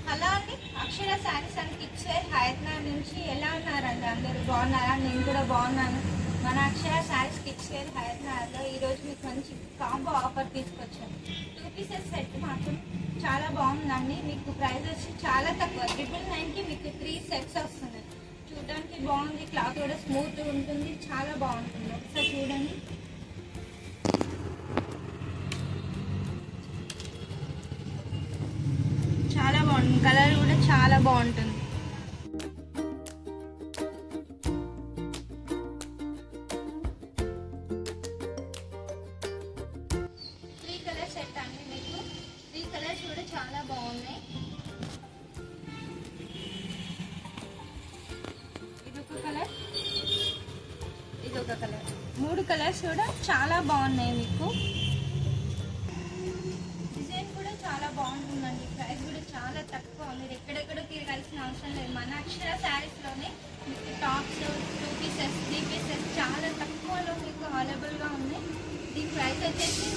Hello అండి, Akshara saris and kids wear Hyderabad నుంచి. ఎలా ఉన్నారండి? అందరూ బాగున్నారా? నేను కూడా బాగున్నాను. మన అక్షర శారీస్ కిడ్స్ వేర్ హైదరాబాద్లో ఈరోజు మీకు మంచి కాంబో ఆఫర్ తీసుకొచ్చాను. 2 పీసెస్ సెట్ మాత్రం చాలా బాగుందండి. మీకు ప్రైస్ వచ్చి చాలా తక్కువ, 999కి మీకు 3 సెట్స్ వస్తున్నాయి. చూడడానికి బాగుంది, క్లాత్ కూడా స్మూత్ ఉంటుంది, చాలా బాగుంటుంది. ఒకసారి చూడండి. చాలా బాగుంటుంది, కలర్ కూడా చాలా బాగుంటుంది. త్రీ కలర్ సెట్ అండి. మీకు 3 కలర్స్ కూడా చాలా బాగున్నాయి. ఇదొక కలర్, ఇదొక కలర్, 3 కలర్స్ కూడా చాలా బాగున్నాయి. మీకు డిజైన్ కూడా చాలా బాగుంటుందండి. ప్రైస్ కూడా చాలా తక్కువ, మీరు ఎక్కడెక్కడ తిరగాల్సిన అవసరం లేదు. మన అక్షర శారీస్లోనే మీకు టాప్స్ 2 పీసెస్ 3 పీసెస్ చాలా తక్కువలో మీకు అవైలబుల్గా ఉన్నాయి. దీని ప్రైస్ వచ్చేసి